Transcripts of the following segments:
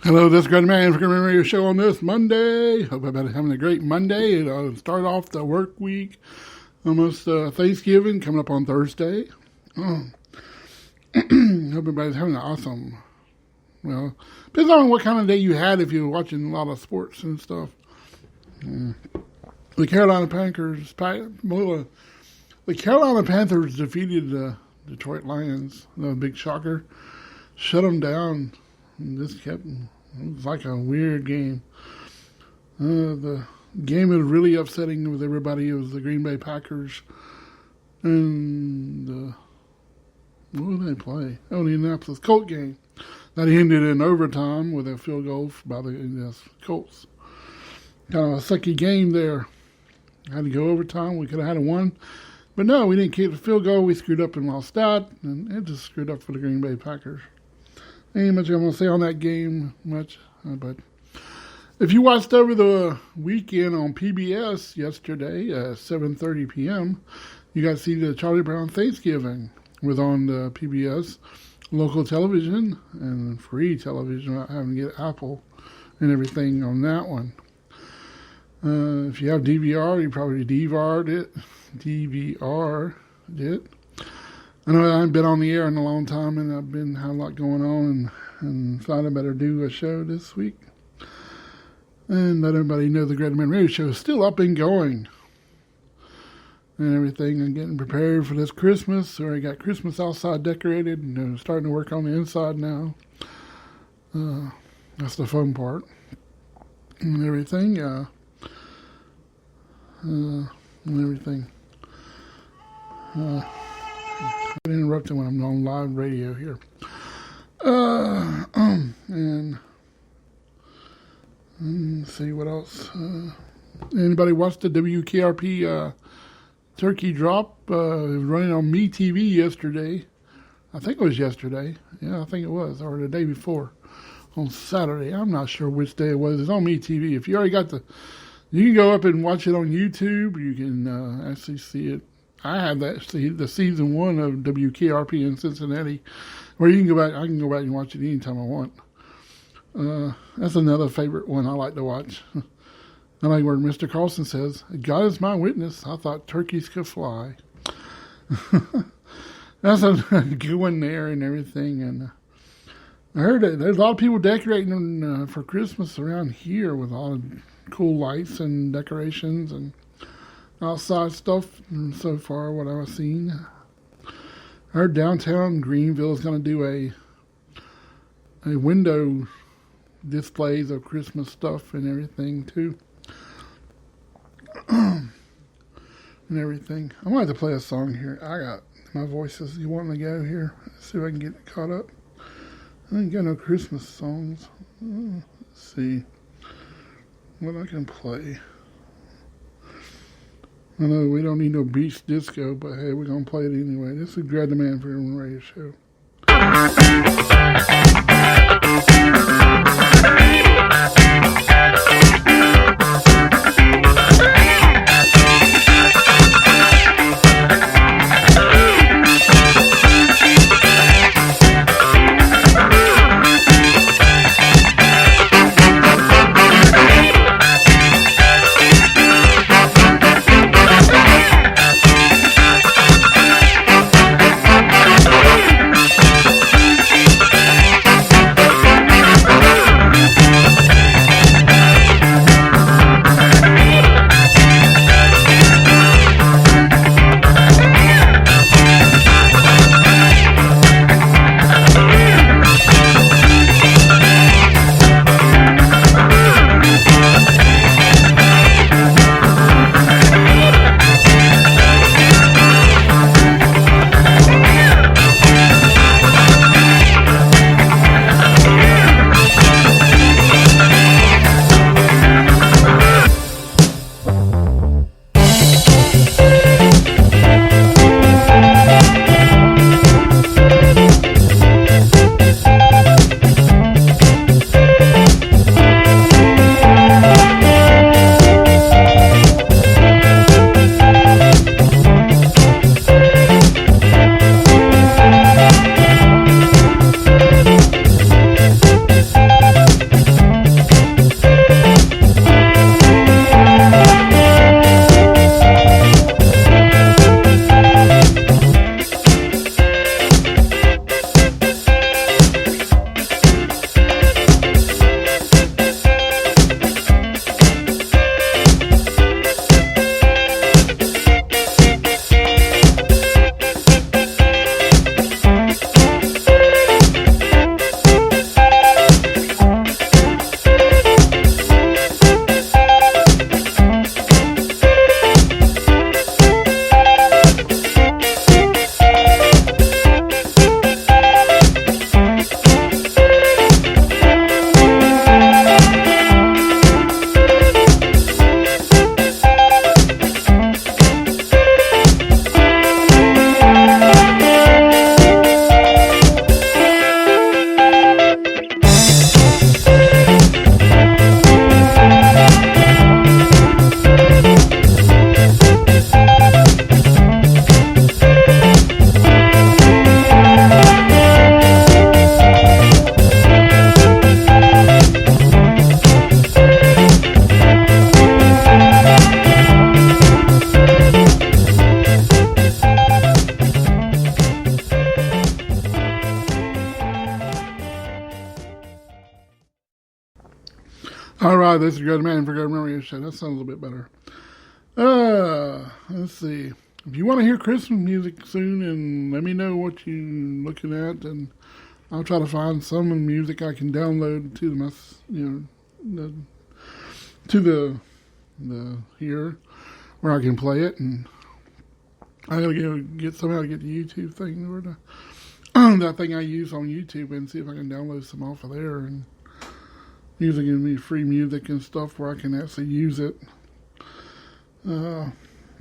Hello, this is Greg Man for Greg Radio Show on this Monday. Hope everybody's having a great Monday. It'll start off the work week. Almost Thanksgiving coming up on Thursday. Hope everybody's having an awesome, well, depends on what kind of day you had if you're watching a lot of sports and stuff. The Carolina Panthers defeated the Detroit Lions. A big shocker. Shut them down. And just kept, it was like a weird game. The game was really upsetting with everybody. It was the Green Bay Packers. And what did they play? Oh, the Indianapolis Colts game. That ended in overtime with a field goal by the Colts. Kind of a sucky game there. Had to go overtime. We could have had a one. But no, we didn't keep the field goal. We screwed up and lost that. And it just screwed up for the Green Bay Packers. Ain't much I'm going to say on that game, but if you watched over the weekend on PBS yesterday at 7:30 p.m., you got to see the Charlie Brown Thanksgiving was on the PBS local television and free television without having to get Apple and everything on that one. If you have DVR, you probably DVR'd it. I know I haven't been on the air in a long time, and I've had a lot going on, and thought I better do a show this week. And let everybody know the Greg Man Radio Show is still up and going. And everything, and getting prepared for this Christmas. So I got Christmas outside decorated, and starting to work on the inside now. That's the fun part. And everything, I'm interrupted when I'm on live radio here. And let's see what else. Anybody watch the WKRP turkey drop? It was running on MeTV yesterday. I think it was yesterday. Yeah, I think it was, or the day before, on Saturday. I'm not sure which day it was. It's on MeTV. If you already got you can go up and watch it on YouTube. You can actually see it. I have the season 1 of WKRP in Cincinnati, where you can go back. I can go back and watch it anytime I want. That's another favorite one I like to watch. I like where Mr. Carlson says, "God is my witness. I thought turkeys could fly." That's a good one there and everything. And I heard that there's a lot of people decorating for Christmas around here with a lot of cool lights and decorations and outside stuff. And so far, what I've seen, I heard downtown Greenville is going to do a window displays of Christmas stuff and everything too, and everything. I'm going to have to play a song here. I got my voices. You want to go here? Let's see if I can get it caught up. I ain't got no Christmas songs. Let's see what I can play. I know we don't need no beach disco, but hey, we're going to play it anyway. This is Greg the Man for the Radio Show. All right, this is Good Man for Good Memory Show. That sounds a little bit better. Let's see. If you want to hear Christmas music soon, and let me know what you're looking at, and I'll try to find some music I can download to my, to the here where I can play it, and I gotta get somehow to get the YouTube thing or that thing I use on YouTube and see if I can download some off of there, and music give me free music and stuff where I can actually use it.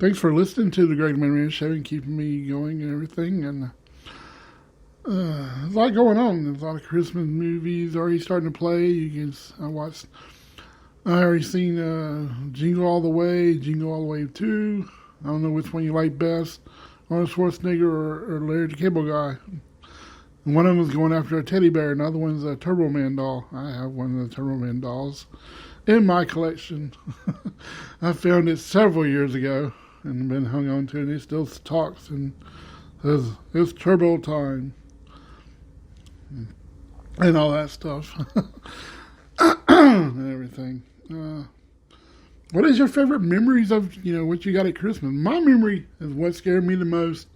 Thanks for listening to the Greg Monroe Show and keeping me going and everything. And there's a lot going on. There's a lot of Christmas movies already starting to play. I already seen Jingle All the Way, Jingle All the Way 2. I don't know which one you like best, Arnold Schwarzenegger or Larry the Cable Guy. And one of them is going after a teddy bear, and the other one's a Turbo Man doll. I have one of the Turbo Man dolls in my collection. I found it several years ago and been hung on to it, and it still talks and says, "It's turbo time," and all that stuff. And everything. What is your favorite memories of, what you got at Christmas? My memory is what scared me the most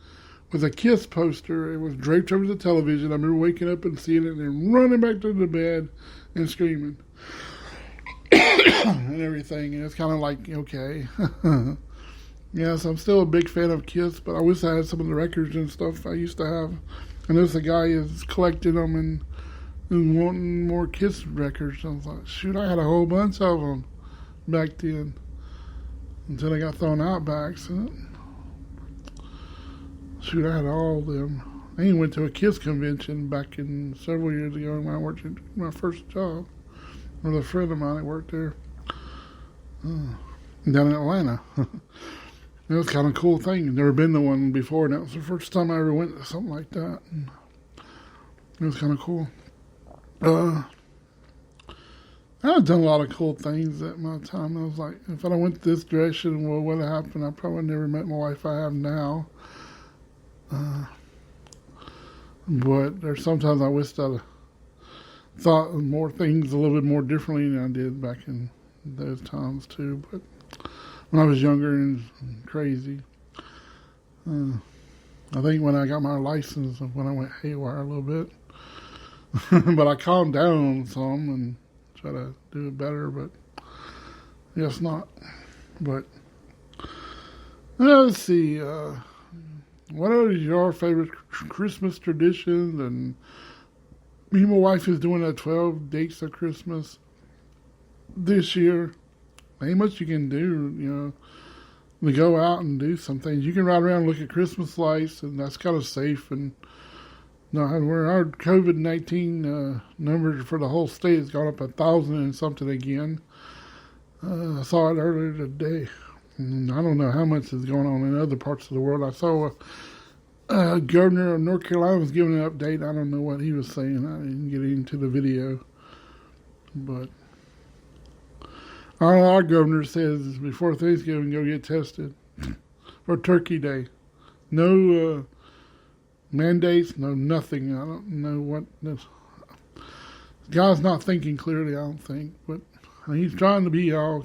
was a Kiss poster. It was draped over the television. I remember waking up and seeing it and then running back to the bed and screaming and everything. And it's kind of like, okay. Yes, I'm still a big fan of Kiss, but I wish I had some of the records and stuff I used to have. I noticed the guy is collecting them and wanting more Kiss records. I was like, shoot, I had a whole bunch of them back then until they got thrown out by accident. Shoot, I had all of them. I even went to a Kiss convention back in several years ago when I worked at my first job with a friend of mine that worked there down in Atlanta. It was kind of a cool thing. I'd never been to one before, and that was the first time I ever went to something like that. And it was kind of cool. I've done a lot of cool things at my time. I was like, if I went this direction, what would have happened? I probably never met my wife I have now. But there's sometimes I wish I'd thought more things a little bit more differently than I did back in those times too. But when I was younger and crazy, I think when I got my license, when I went haywire a little bit. But I calmed down some and try to do it better, but I guess not. But let's see, what are your favorite Christmas traditions? And me and my wife is doing a 12 dates of Christmas this year. Ain't much you can do, to go out and do some things. You can ride around and look at Christmas lights, and that's kind of safe. And where our COVID-19 numbers for the whole state has gone up 1,000 and something again. I saw it earlier today. And I don't know how much is going on in other parts of the world. I saw a governor of North Carolina was giving an update. I don't know what he was saying. I didn't get into the video. But our governor says before Thanksgiving, go get tested for Turkey Day. No mandates, no nothing. I don't know what this guy's not thinking clearly, I don't think, but he's trying to be all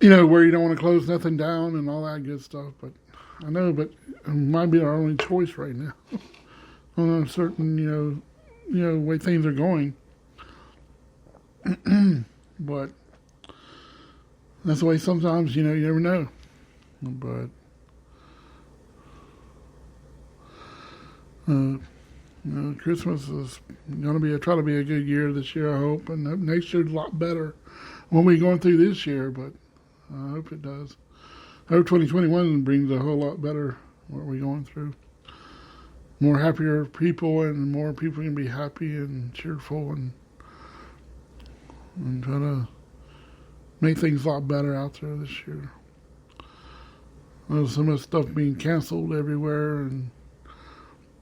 where you don't want to close nothing down and all that good stuff. But I know, but it might be our only choice right now on a certain, way things are going. But that's the way sometimes, you never know. But Christmas is going to try to be a good year this year, I hope, and next year's a lot better when we're going through this year, but I hope it does. I hope 2021 brings a whole lot better what we're going through. More happier people, and more people can be happy and cheerful and try to make things a lot better out there this year. There's so much stuff being canceled everywhere, and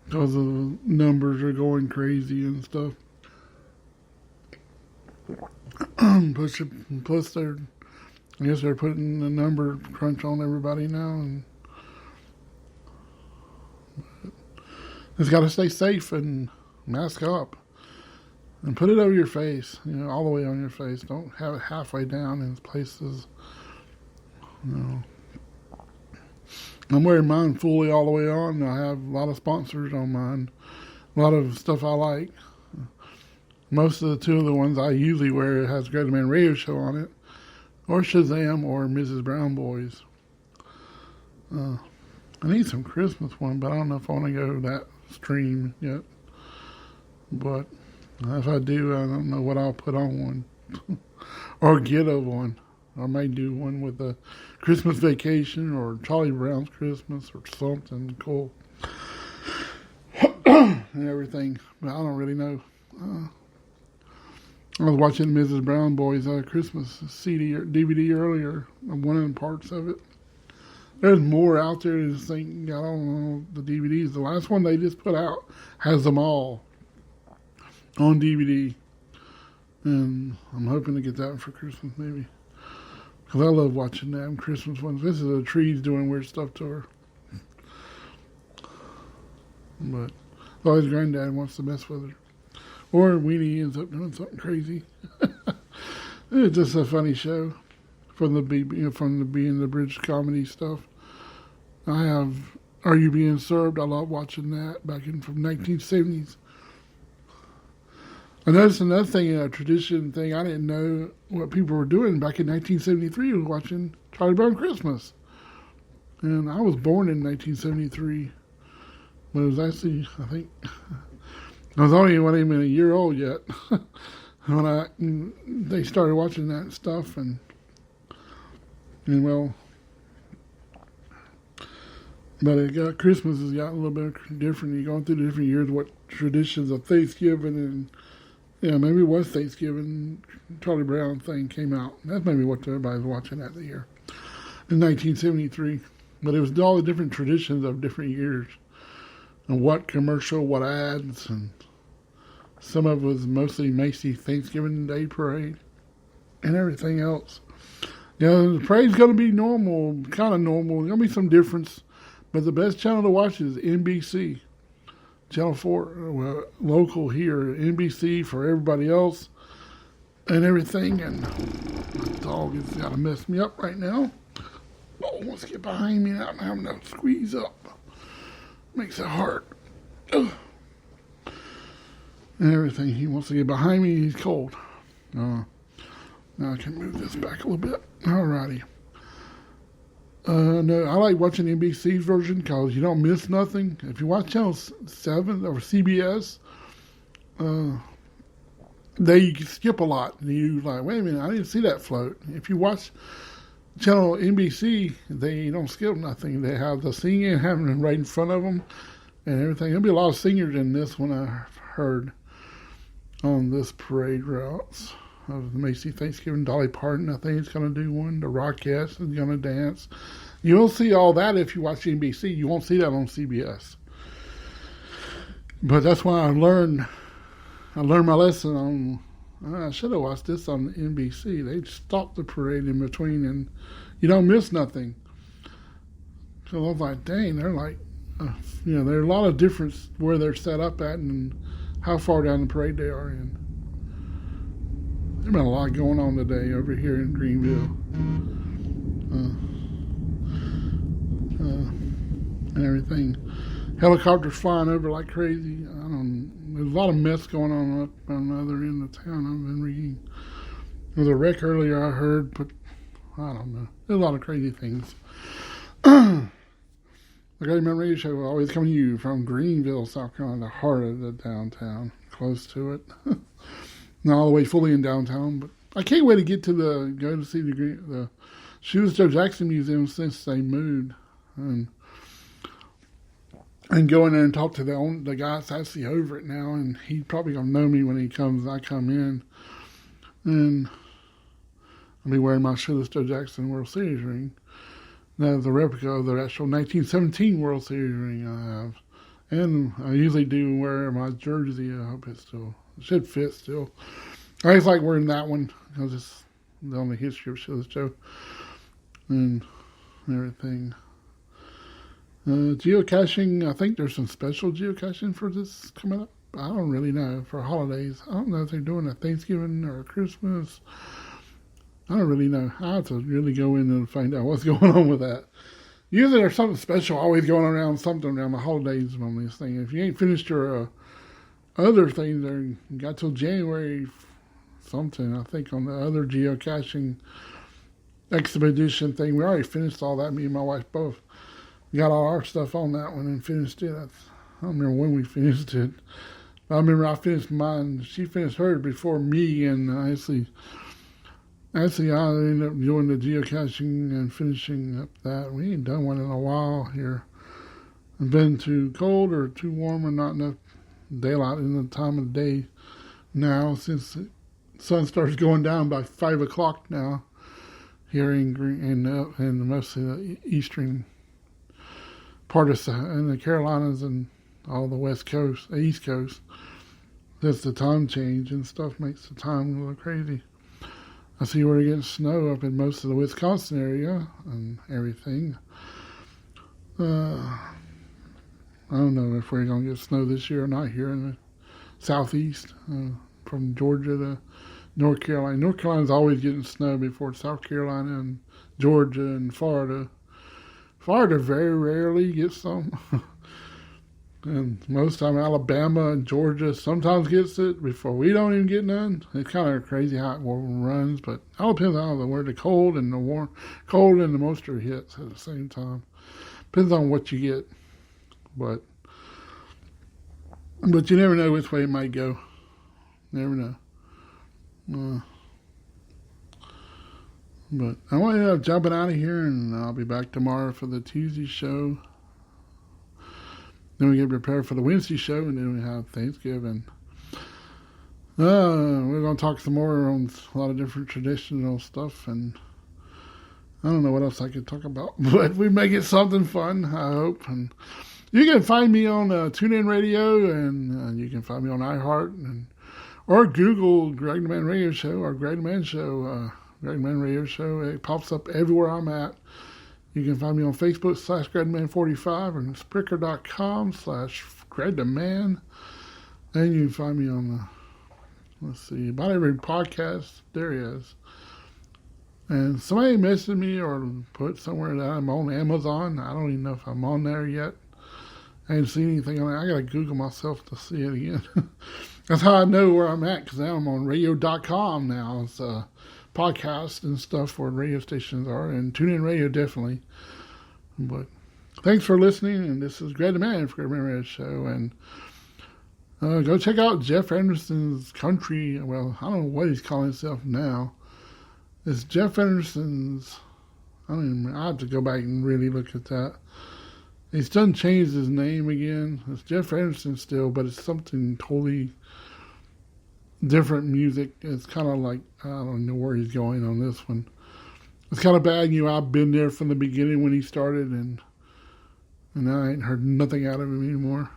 because the numbers are going crazy and stuff. Plus I guess they're putting a number crunch on everybody now, and just got to stay safe and mask up. And put it over your face, all the way on your face. Don't have it halfway down in places. I'm wearing mine fully all the way on. I have a lot of sponsors on mine. A lot of stuff I like. Most of the two of the ones I usually wear has Great Man Radio Show on it, or Shazam, or Mrs. Brown Boys. I need some Christmas one, but I don't know if I want to go that stream yet. But if I do, I don't know what I'll put on one. Or get a one. I may do one with a Christmas Vacation or Charlie Brown's Christmas or something cool. And everything. But I don't really know. I was watching Mrs. Brown Boys Christmas CD or DVD earlier. One of the parts of it. There's more out there than think. I don't know the DVDs. The last one they just put out has them all on DVD, and I'm hoping to get that one for Christmas maybe. Because I love watching them Christmas ones. This is the trees doing weird stuff to her. But always Granddad wants to mess with her. Or Weenie ends up doing something crazy. It's just a funny show from the Being the Bridge comedy stuff. I have Are You Being Served? I love watching that back in from 1970s. I noticed another thing, a tradition thing. I didn't know what people were doing back in 1973 was watching Charlie Brown Christmas. And I was born in 1973. But it was actually, I think, I was only not even a year old yet when they started watching that stuff. And well, but Christmas has gotten a little bit different. You're going through the different years, what traditions of Thanksgiving and maybe it was Thanksgiving. Charlie Brown thing came out. That's maybe what everybody was watching that year in 1973. But it was all the different traditions of different years and what commercial, what ads, and some of it was mostly Macy's Thanksgiving Day Parade and everything else. The parade's going to be normal, kind of normal. There's going to be some difference, but the best channel to watch is NBC. Channel 4, local here, NBC for everybody else and everything. And my dog has got to mess me up right now. Oh, wants to get behind me. I'm having to squeeze up. Makes it hard. Ugh. And everything. He wants to get behind me. He's cold. Now I can move this back a little bit. Alrighty. No, I like watching NBC's version because you don't miss nothing. If you watch Channel 7 or CBS, they skip a lot. You like, wait a minute, I didn't see that float. If you watch Channel NBC, they don't skip nothing. They have the singing happening right in front of them and everything. There'll be a lot of singers in this one I've heard on this parade routes. Of the Macy Thanksgiving. Dolly Parton, I think, is going to do one. The Rockettes is going to dance. You'll see all that if you watch NBC. You won't see that on CBS. But that's why I learned my lesson on. I should have watched this on NBC. They stopped the parade in between, and you don't miss nothing. So I was like, dang, they're like, there are a lot of difference where they're set up at and how far down the parade they are in. There's been a lot going on today over here in Greenville. And everything. Helicopters flying over like crazy. There's a lot of mess going on up on the other end of town. I've been reading. There was a wreck earlier I heard, but I don't know. There's a lot of crazy things. The Great Man Radio Show will always come to you from Greenville, South Carolina, the heart of the downtown, close to it. Not all the way fully in downtown, but I can't wait to go to see the Shoeless Joe Jackson Museum since they moved, and go in there and talk to the guy that's actually over it now, and he's probably gonna know me when I come in, and I'll be wearing my Shoeless Joe Jackson World Series ring. That's the replica of the actual 1917 World Series ring I have, and I usually do wear my jersey. I hope it should fit still. I just like wearing that one because it's the only history of Shoeless Joe and everything. Geocaching, I think there's some special geocaching for this coming up. I don't really know for holidays. I don't know if they're doing a Thanksgiving or a Christmas. I don't really know. I have to really go in and find out what's going on with that. Usually there's something special always going around the holidays on this thing. If you ain't finished your other things, there you got till January something. I think on the other geocaching expedition thing, we already finished all that. Me and my wife both got all our stuff on that one and finished it. I don't remember when we finished it. But I remember I finished mine. She finished hers before me, and actually I ended up doing the geocaching and finishing up that. We ain't done one in a while here. It's been too cold or too warm or not enough daylight in the time of the day now, since the sun starts going down by 5 o'clock now here in mostly the eastern part of the Carolinas and all the West Coast, the East Coast. That's the time change and stuff makes the time a little crazy. I see we're getting snow up in most of the Wisconsin area and everything. I don't know if we're going to get snow this year or not here in the southeast, from Georgia to North Carolina. North Carolina's always getting snow before South Carolina and Georgia and Florida. Florida very rarely gets some. And most time Alabama and Georgia sometimes gets it before we don't even get none. It's kind of crazy how it runs, but it all depends on where the cold and the moisture hits at the same time. Depends on what you get, but you never know which way it might go. Never know. But I want to end up jumping out of here, and I'll be back tomorrow for the Tuesday show. Then we get prepared for the Wednesday show, and then we have Thanksgiving. We're going to talk some more on a lot of different traditional stuff, and I don't know what else I could talk about, but we make it something fun, I hope. And you can find me on TuneIn Radio, and you can find me on iHeart, or Google Greg the Man Radio Show or Greg the Man Show. Greg the Man Radio Show. It pops up everywhere I'm at. You can find me on Facebook /GregTheMan45 and Spreaker.com/GregTheMan. And you can find me on about every podcast there is. And somebody messaged me or put somewhere that I'm on Amazon. I don't even know if I'm on there yet. I ain't seen anything on it. I got to Google myself to see it again. That's how I know where I'm at, because now I'm on radio.com now. It's podcasts and stuff where radio stations are, and TuneIn Radio definitely. But thanks for listening, and this is Greg the Man for Greg the Man Radio Show. And go check out Jeff Anderson's country. Well, I don't know what he's calling himself now. It's Jeff Anderson's. I have to go back and really look at that. He's done changed his name again. It's Jeff Anderson still, but it's something totally different music. It's kind of like, I don't know where he's going on this one. It's kind of bad. I've been there from the beginning when he started, and I ain't heard nothing out of him anymore.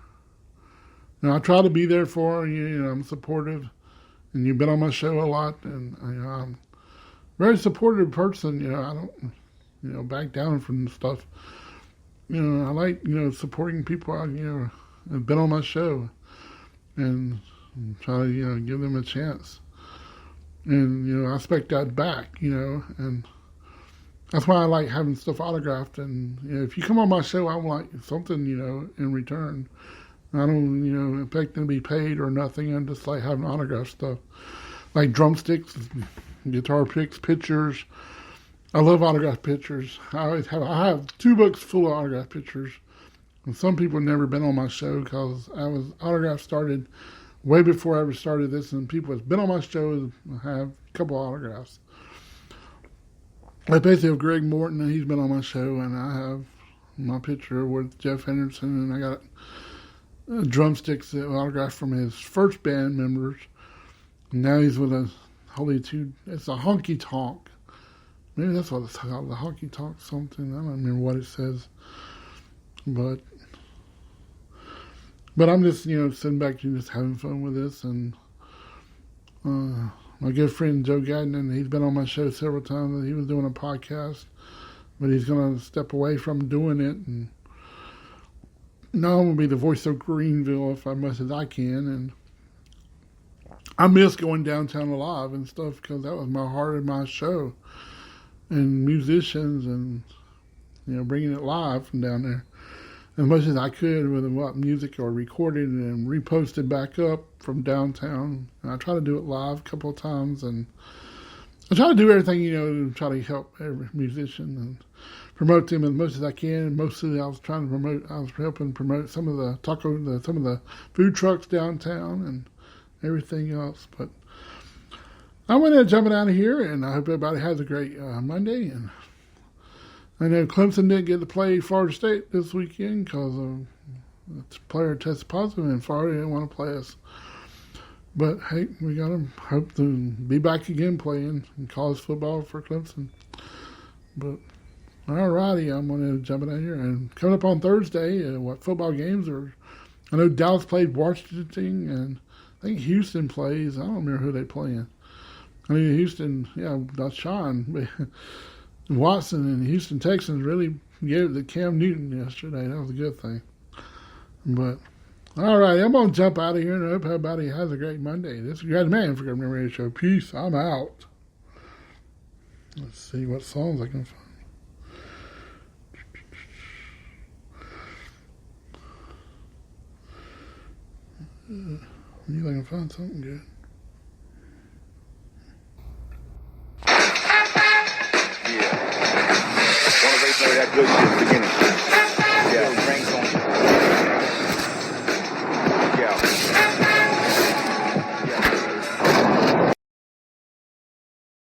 I try to be there for you. I'm supportive, and you've been on my show a lot, and I'm a very supportive person. I don't, back down from stuff. I like, supporting people out, have been on my show, and try to, give them a chance. And, I expect that back, and that's why I like having stuff autographed. And, if you come on my show, I want something, in return. I don't, expect to be paid or nothing. I just like having autographed stuff. Like drumsticks, guitar picks, pictures. I love autographed pictures. I have 2 books full of autographed pictures. And some people have never been on my show because autograph started way before I ever started this, and people have been on my show have a couple of autographs. I basically have Greg Morton, and he's been on my show, and I have my picture with Jeff Henderson, and I got drumsticks autographed from his first band members. And now he's with a it's a honky tonk. Maybe that's what it's called, the honky tonk something. I don't remember what it says. But I'm just, sitting back and just having fun with this. And my good friend Joe Gadden, he's been on my show several times. He was doing a podcast, but he's going to step away from doing it. And No, I'm gonna be the voice of Greenville if as much as I can, and I miss going downtown alive and stuff because that was my heart of my show, and musicians and bringing it live from down there as much as I could with what music or recorded and reposted back up from downtown. And I try to do it live a couple of times, and I try to do everything to try to help every musician and promote them as much as I can. And mostly I was helping promote some of the some of the food trucks downtown and everything else. But I went ahead jumping out of here, and I hope everybody has a great Monday. And I know Clemson didn't get to play Florida State this weekend because the player tested positive, and Florida didn't want to play us. But hey, we got to hope to be back again playing in college football for Clemson. But alrighty, I'm going to jump out here. And coming up on Thursday, what football games are? I know Dallas played Washington, and I think Houston plays. I don't remember who they playing. I mean, Houston, that's Sean. Watson and the Houston Texans really gave it to Cam Newton yesterday. That was a good thing. But, all right, I'm going to jump out of here, and I hope everybody has a great Monday. This is Grad Man for Government Radio Show. Peace. I'm out. Let's see what songs I can find. I can find something good. That good shit beginning.